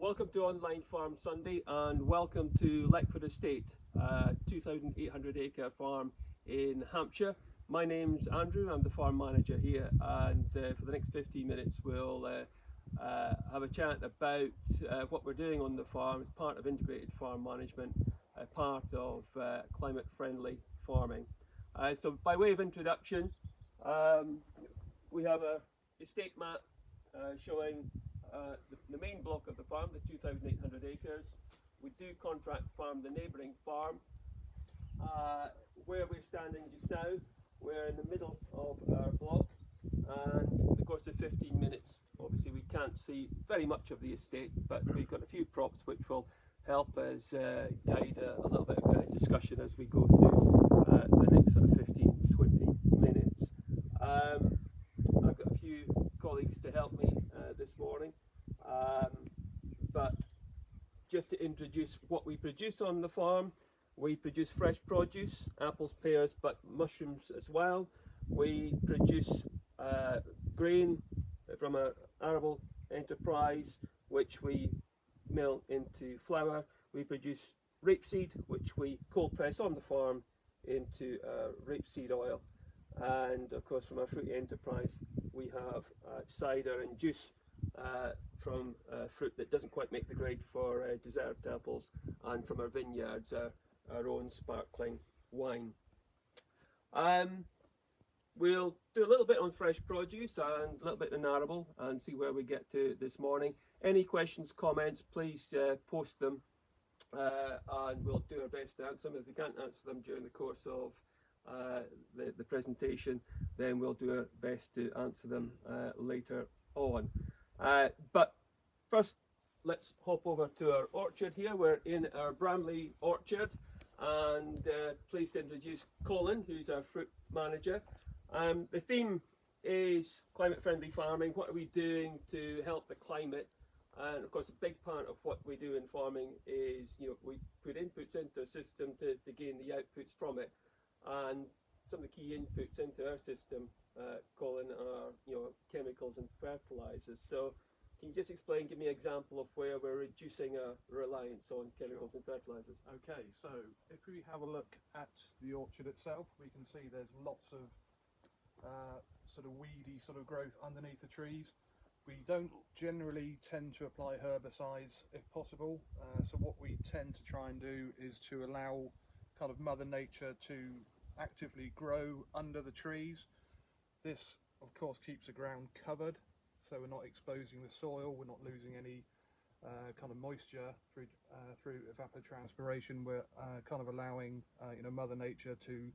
Welcome to Online Farm Sunday and welcome to Leckford Estate, 2,800 acre farm in Hampshire. My name's Andrew, I'm the farm manager here, and for the next 15 minutes we'll have a chat about what we're doing on the farm as part of integrated farm management, part of climate friendly farming. So by way of introduction, we have a estate map showing the main block of the farm, the 2,800 acres. We do contract farm the neighbouring farm. Where we're standing just now, we're in the middle of our block, and in the course of 15 minutes, obviously we can't see very much of the estate, but we've got a few props which will help us guide a little bit of discussion as we go through the next sort of 15-20 minutes. I've got a few colleagues to help me this morning, but just to introduce what we produce on the farm. We produce fresh produce, apples, pears, but mushrooms as well. We produce grain from our arable enterprise, which we mill into flour. We produce rapeseed, which we cold press on the farm into rapeseed oil. And of course, from our fruit enterprise, we have cider and juice from fruit that doesn't quite make the grade for dessert apples, and from our vineyards, our own sparkling wine. We'll do a little bit on fresh produce and a little bit on arable and see where we get to this morning. Any questions, comments, please post them and we'll do our best to answer them. If we can't answer them during the course of the presentation, then we'll do our best to answer them later on. But first, let's hop over to our orchard here. We're in our Bramley orchard, and pleased to introduce Colin, who's our fruit manager. The theme is climate friendly farming. What are we doing to help the climate? And of course, a big part of what we do in farming is, we put inputs into a system to gain the outputs from it. And some of the key inputs into our system, Colin, are chemicals and fertilizers. So can you just explain, give me an example of where we're reducing our reliance on chemicals and fertilizers? Okay, so if we have a look at the orchard itself, we can see there's lots of sort of weedy sort of growth underneath the trees. We don't generally tend to apply herbicides if possible, so what we tend to try and do is to allow kind of Mother Nature to actively grow under the trees. This of course keeps the ground covered, so we're not exposing the soil, we're not losing any kind of moisture through evapotranspiration. We're kind of allowing Mother Nature to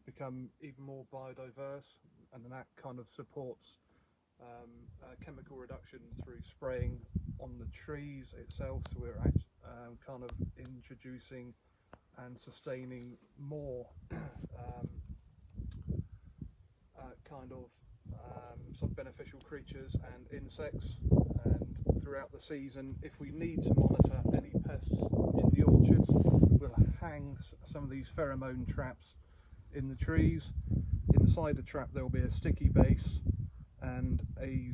become even more biodiverse, and that kind of supports chemical reduction through spraying on the trees itself. So we're kind of introducing and sustaining more sort of beneficial creatures and insects. And throughout the season, if we need to monitor any pests in the orchards, we'll hang some of these pheromone traps in the trees. Inside the trap there will be a sticky base and a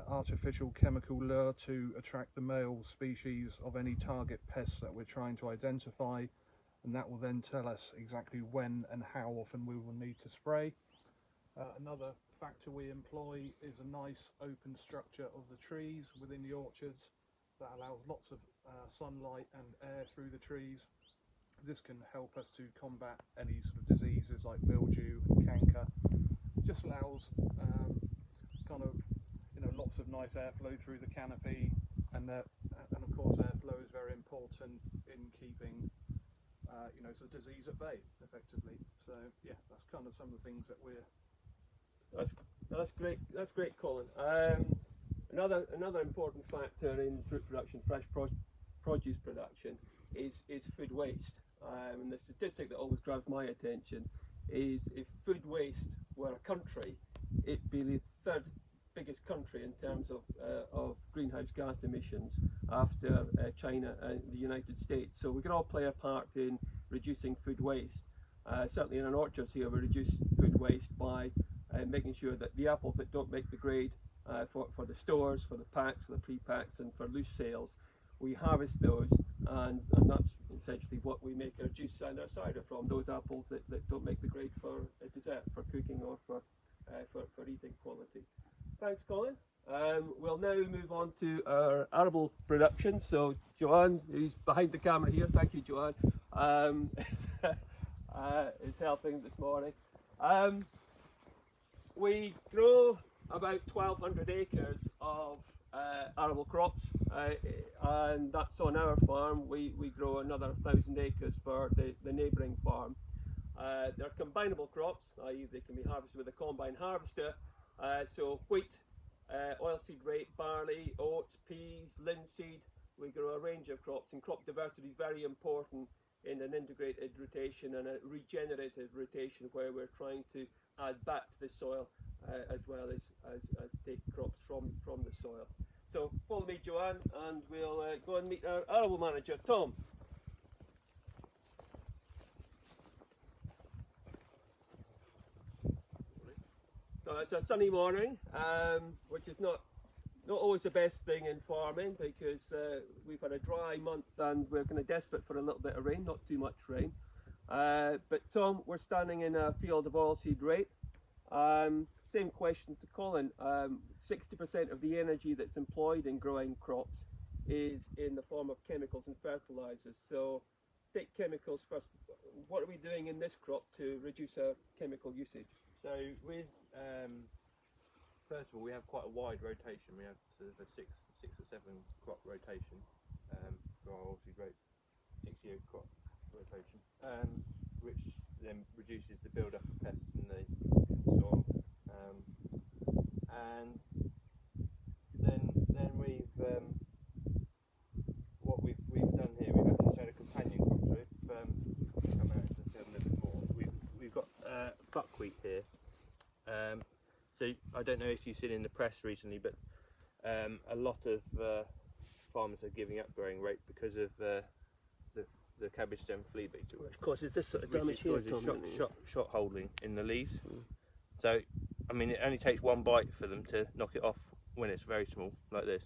artificial chemical lure to attract the male species of any target pests that we're trying to identify, and that will then tell us exactly when and how often we will need to spray. Another factor we employ is a nice open structure of the trees within the orchards that allows lots of sunlight and air through the trees. This can help us to combat any sort of diseases like mildew and canker. Just allows lots of nice airflow through the canopy, and of course airflow is very important in keeping sort of disease at bay effectively. So yeah, that's kind of some of the things that we're. That's great, Colin. Another important factor in fruit production, fresh produce production, is food waste. And the statistic that always grabs my attention is if food waste were a country, it'd be the third biggest country in terms of greenhouse gas emissions after China and the United States. So we can all play a part in reducing food waste. Certainly in our orchards here, we reduce food waste by making sure that the apples that don't make the grade for the stores, for the packs, for the pre-packs and for loose sales, we harvest those, and that's essentially what we make our juice and our cider from, those apples that don't make the grade for a dessert, for cooking or for eating quality. Thanks, Colin. We'll now move on to our arable production. So Joanne, who's behind the camera here, thank you, Joanne, is helping this morning. We grow about 1,200 acres of arable crops, and that's on our farm. We grow another 1,000 acres for the neighbouring farm. They're combinable crops, i.e. they can be harvested with a combine harvester. So wheat, oilseed rape, barley, oats, peas, linseed. We grow a range of crops, and crop diversity is very important in an integrated rotation and a regenerative rotation, where we're trying to add back to the soil as well as take crops from the soil. So follow me, Joanne, and we'll go and meet our arable manager, Tom. So it's a sunny morning, which is not always the best thing in farming, because we've had a dry month and we're kind of desperate for a little bit of rain, not too much rain. But Tom, we're standing in a field of oilseed rape. Same question to Colin. 60% of the energy that's employed in growing crops is in the form of chemicals and fertilizers. So take chemicals first. What are we doing in this crop to reduce our chemical usage? So with first of all, we have quite a wide rotation. We have sort of a six or seven crop rotation for our oilseed rape, 6-year crop rotation, which then reduces the build-up of pests in the soil. And then we've what we've done here, we've actually shown a companion crop. So if come out into the field a little bit more, we've got buckwheat here. So I don't know if you've seen in the press recently, but a lot of farmers are giving up growing rape because of the cabbage stem flea beetle, Which causes this sort of damage here, Tom. shot holding in the leaves. So I mean, it only takes one bite for them to knock it off when it's very small, like this.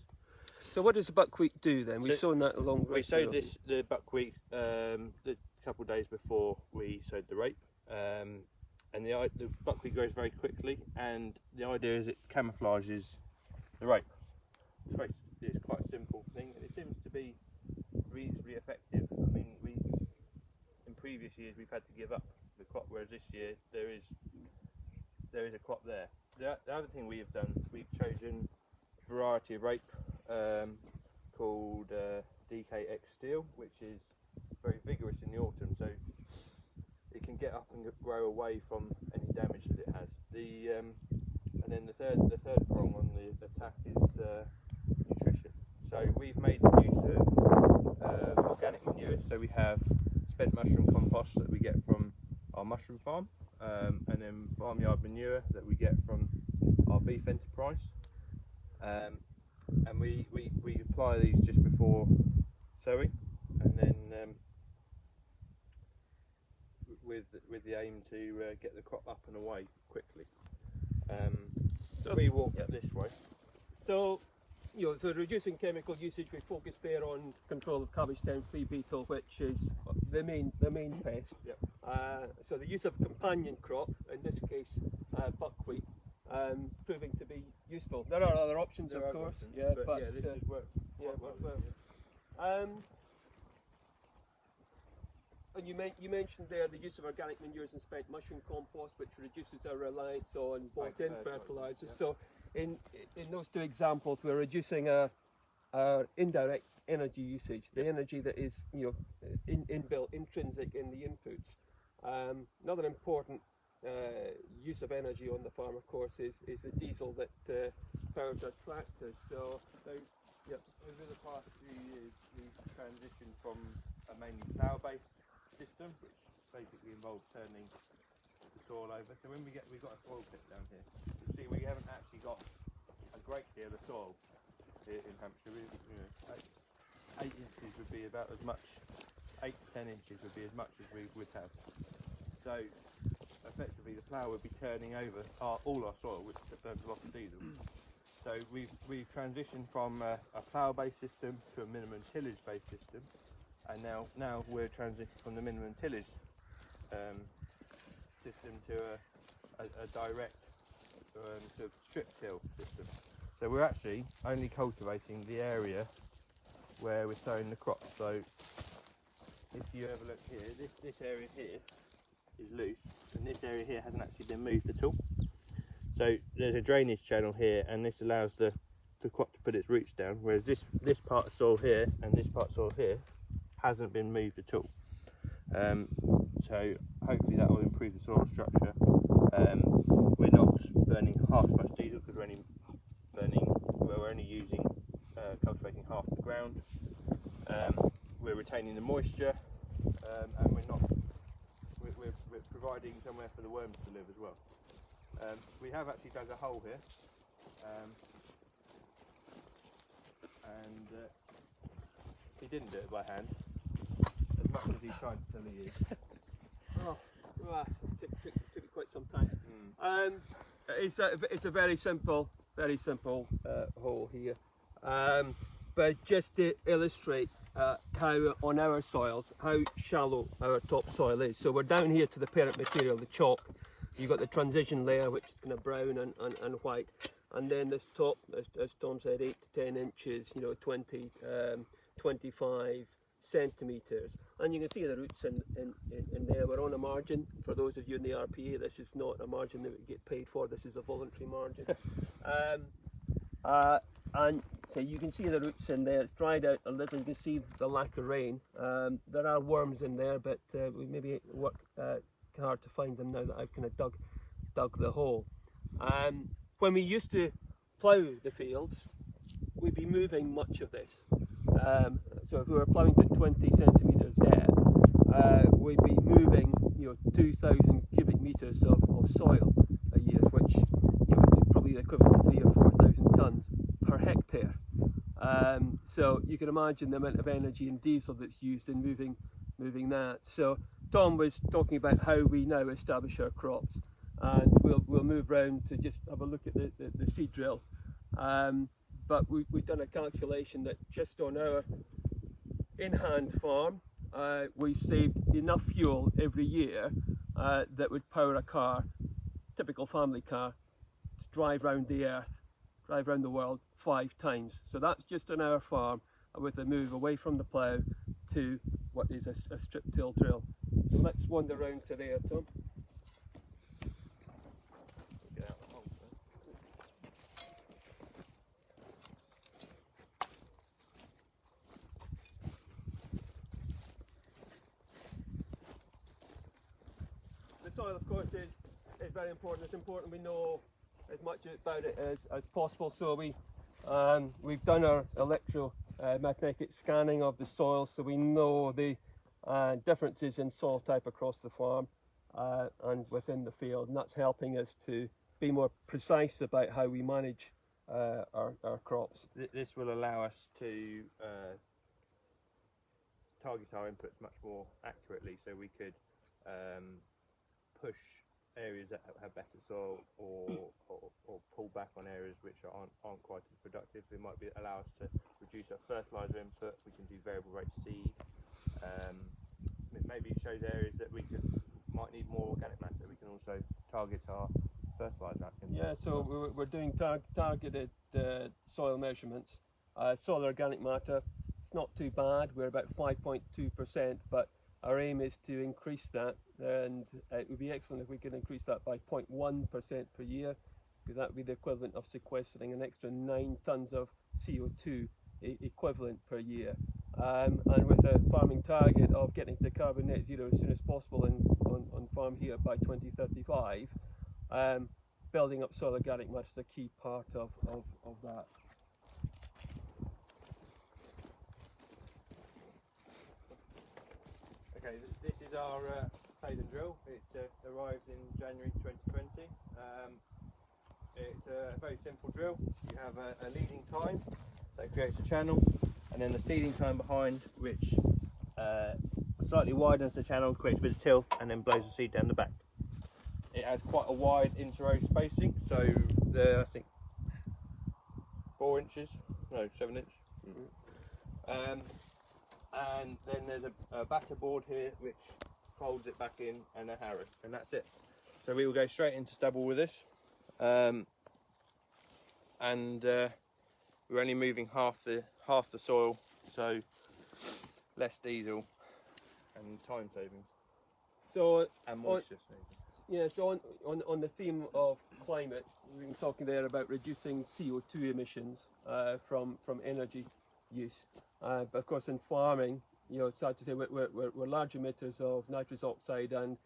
So what does the buckwheat do then? We've sown that along. We sowed the buckwheat the couple of days before we sowed the rape. And the buckwheat grows very quickly, and the idea is it camouflages the rape. It's quite a simple thing, and it seems to be reasonably effective. I mean, in previous years we've had to give up the crop, whereas this year there is a crop there. The other thing we have done, we've chosen a variety of rape called DKX Steel, which is very vigorous in the autumn, so it can get up and grow away from any damage that it has. And then the third prong on the attack is nutrition. So we've made use of organic manure. So we have spent mushroom compost that we get from our mushroom farm, and then farmyard manure that we get from our beef enterprise. And we apply these just before sowing, and then with the aim to get the crop up and away quickly. So we walk this way. So, so reducing chemical usage, we focus there on control of cabbage stem flea beetle, which is the main pest. Yep. So the use of companion crop, in this case buckwheat, proving to be useful. There are other options, of course. But this has worked quite well. And you mentioned there the use of organic manures and spent mushroom compost, which reduces our reliance on bought-in fertilizers. Yeah. So in those two examples, we're reducing our indirect energy usage, the energy that is inbuilt, intrinsic in the inputs. Another important use of energy on the farm, of course, is the diesel that powers our tractors. So over the past few years, we've transitioned from a mainly plough-based system, which basically involves turning the soil over. So when we've got a soil pit down here, you see we haven't actually got a great deal of soil here in Hampshire. 8 inches would be about as much. 8 to 10 inches would be as much as we would have. So effectively, the plough would be turning over all our soil, which burns a lot of diesel. So we've transitioned from a plough-based system to a minimum tillage-based system, and now we're transitioning from the minimum tillage system to a direct sort of strip till system. So we're actually only cultivating the area where we're sowing the crops. So if you have a look here, this area here is loose, and this area here hasn't actually been moved at all. So there's a drainage channel here, and this allows the crop to put its roots down, whereas this part of soil here and this part of soil here hasn't been moved at all. So hopefully that will improve the soil structure. We're not burning half as much diesel because we're only using cultivating half the ground. We're retaining the moisture, and we're providing somewhere for the worms to live as well. We have actually dug a hole here, and he didn't do it by hand, as much as he tried to tell he is. Oh, right. Took quite some time. It's a very simple hole here, but just to illustrate how on our soils how shallow our topsoil is. So we're down here to the parent material, the chalk. You've got the transition layer, which is kind of brown and white, and then this top, as Tom said, 8 to 10 inches, 20, 25 centimetres, and you can see the roots in there. We're on a margin. For those of you in the RPA, this is not a margin that we get paid for. This is a voluntary margin. And so you can see the roots in there. It's dried out a little. You can see the lack of rain. There are worms in there, but we maybe work hard to find them now that I've kind of dug the hole. When we used to plough the fields, we'd be moving much of this. So if we were ploughing to 20 centimetres depth, we'd be moving 2,000 cubic metres of soil a year, which is probably the equivalent of 3,000 or 4,000 tonnes per hectare. So you can imagine the amount of energy and diesel that's used in moving that. So Tom was talking about how we now establish our crops, and we'll move round to just have a look at the seed drill. But we've done a calculation that just on our in-hand farm, we've saved enough fuel every year that would power a car, typical family car, to drive around the earth, drive around the world 5 times. So that's just on our farm, with a move away from the plough to what is a strip till drill. So let's wander round to there, Tom. The soil, of course, is very important. It's important we know as much about it as possible. So we've done our electromagnetic scanning of the soil, so we know the differences in soil type across the farm and within the field, and that's helping us to be more precise about how we manage our crops. This will allow us to target our inputs much more accurately, so we could push areas that have better soil or pull back on areas which aren't quite as productive. It might allow us to reduce our fertilizer input. We can do variable rate seed. It maybe shows areas that we might need more organic matter. We can also target our fertilizer. Yeah, so we're doing targeted soil measurements. Soil organic matter, it's not too bad. We're about 5.2%, but our aim is to increase that, and it would be excellent if we could increase that by 0.1% per year, because that would be the equivalent of sequestering an extra 9 tonnes of CO2 equivalent per year. And with a farming target of getting to carbon net zero as soon as possible on farm here by 2035, building up soil organic matter is a key part of that. Okay, this is our Tayden Drill. It arrived in January 2020. It's a very simple drill. You have a leading time that creates a channel, and then the seeding time behind, which slightly widens the channel, creates a bit of till, and then blows the seed down the back. It has quite a wide inter-row spacing, so I think 4 inches, no, 7 inch. And then there's a batter board here which folds it back in, and a harrow, and that's it. So we will go straight into stubble with this, and we're only moving half the soil, so less diesel and time savings. So And moisture savings. yeah, so on the theme of climate, we've been talking there about reducing CO2 emissions from energy use. But of course, in farming, it's sad to say we're large emitters of nitrous oxide and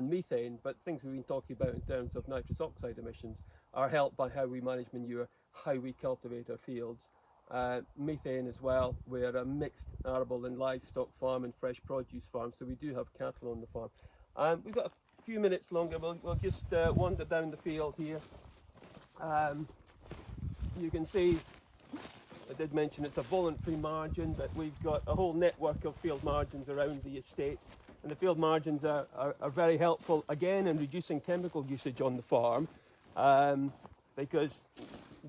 methane. But things we've been talking about in terms of nitrous oxide emissions are helped by how we manage manure, how we cultivate our fields. Methane as well. We're a mixed arable and livestock farm and fresh produce farm, so we do have cattle on the farm. We've got a few minutes longer. We'll just wander down the field here. You can see, I did mention it's a voluntary margin, but we've got a whole network of field margins around the estate, and the field margins are very helpful again in reducing chemical usage on the farm, because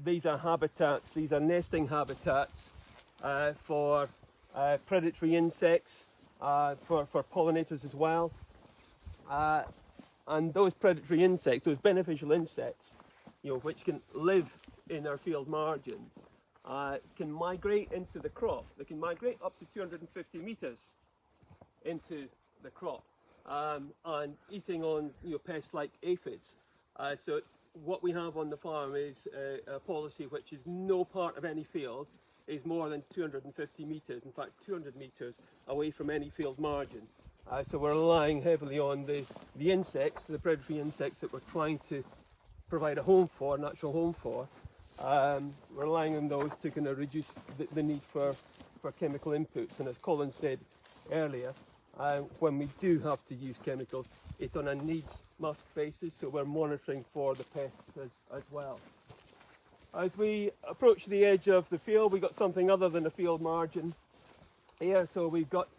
these are habitats, these are nesting habitats for predatory insects, for pollinators as well. And those predatory insects, those beneficial insects, which can live in our field margins, can migrate into the crop. They can migrate up to 250 metres into the crop, and eating on pests like aphids. So what we have on the farm is a policy which is no part of any field is more than 250 metres, in fact 200 metres away from any field margin. So we're relying heavily on the insects, the predatory insects that we're trying to provide a home for, a natural home for. We're relying on those to kind of reduce the need for chemical inputs. And as Colin said earlier, when we do have to use chemicals, it's on a needs-must basis, so we're monitoring for the pests as well. As we approach the edge of the field, we've got something other than a field margin here. So we've got,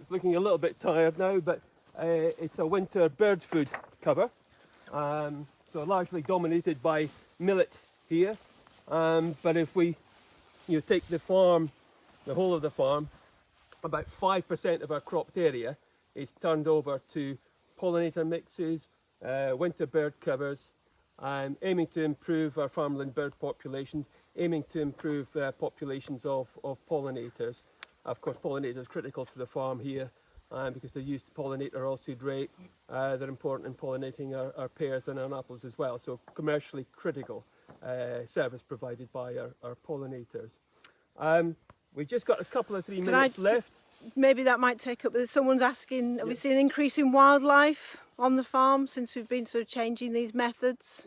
looking a little bit tired now, but it's a winter bird food cover. So largely dominated by millet here. But if we take the farm, the whole of the farm, about 5% of our cropped area is turned over to pollinator mixes, winter bird covers, aiming to improve our farmland bird populations, aiming to improve populations of pollinators. Of course, pollinators critical to the farm here because they're used to pollinate our oilseed rape. They're important in pollinating our pears and our apples as well. So commercially critical service provided by our pollinators. We've just got a couple of 3 minutes left. Maybe that might take up. Someone's asking, have we seen an increase in wildlife on the farm since we've been sort of changing these methods?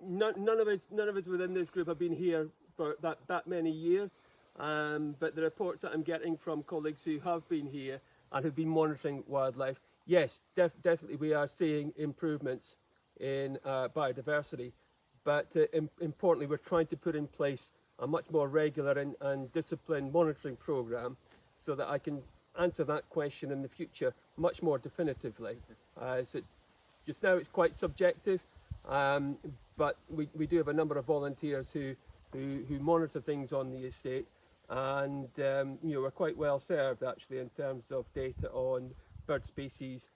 None of us within this group have been here for that many years, but the reports that I'm getting from colleagues who have been here and have been monitoring wildlife, yes, definitely we are seeing improvements in biodiversity, but importantly we're trying to put in place a much more regular and disciplined monitoring programme so that I can answer that question in the future much more definitively. So just now it's quite subjective, but we do have a number of volunteers who monitor things on the estate, and we're quite well served actually in terms of data on bird species,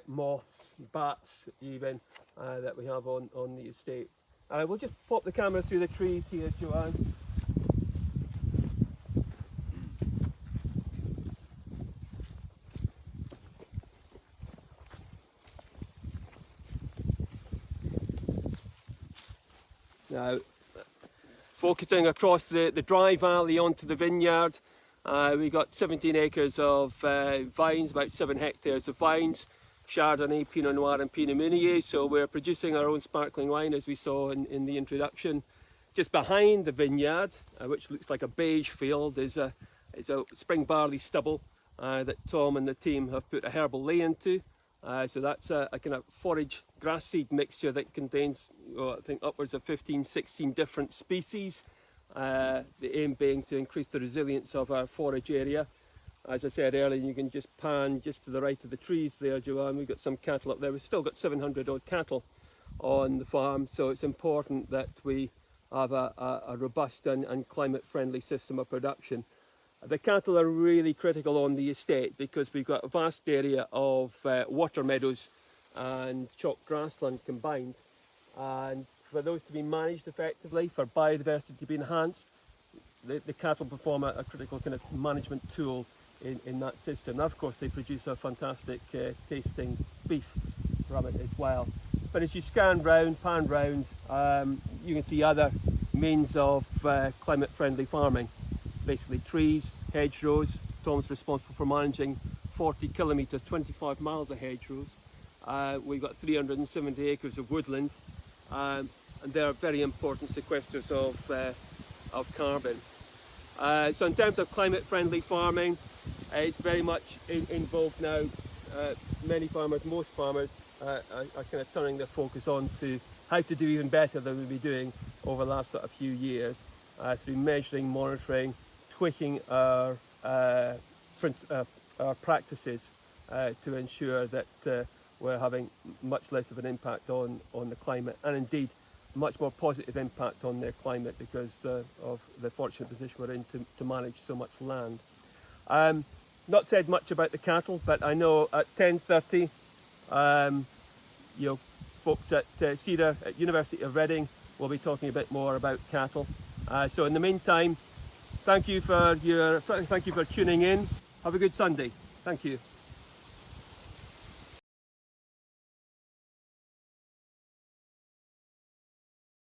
moths, bats even, that we have on the estate. We'll just pop the camera through the trees here, Joanne. Now, focusing across the dry valley onto the vineyard, we've got 17 acres of vines, about 7 hectares of vines, Chardonnay, Pinot Noir and Pinot Meunier, so we're producing our own sparkling wine as we saw in the introduction. Just behind the vineyard, which looks like a beige field, is a spring barley stubble that Tom and the team have put a herbal ley into. So that's a kind of forage grass seed mixture that contains, I think, upwards of 15-16 different species. The aim being to increase the resilience of our forage area. As I said earlier, you can just pan just to the right of the trees there, Joanne. We've got some cattle up there. We've still got 700 odd cattle on the farm, so it's important that we have a robust and climate-friendly system of production. The cattle are really critical on the estate because we've got a vast area of water meadows and chalk grassland combined, and for those to be managed effectively, for biodiversity to be enhanced, the cattle perform a critical kind of management tool in that system. And of course they produce a fantastic tasting beef from it as well. But as you scan round, pan round, you can see other means of climate-friendly farming. Basically trees, hedgerows. Tom's responsible for managing 40 kilometres, 25 miles of hedgerows. We've got 370 acres of woodland, and they're very important sequesters of carbon. So in terms of climate-friendly farming, it's very much in vogue now. Many farmers, most farmers, are kind of turning their focus on to how to do even better than we've been doing over the last sort of few years through measuring, monitoring, tweaking our practices to ensure that we're having much less of an impact on the climate, and indeed much more positive impact on their climate because of the fortunate position we're in to manage so much land. Not said much about the cattle, but I know at 10:30 folks at CEDA at University of Reading will be talking a bit more about cattle. So in the meantime, thank you for tuning in. Have a good Sunday. Thank you.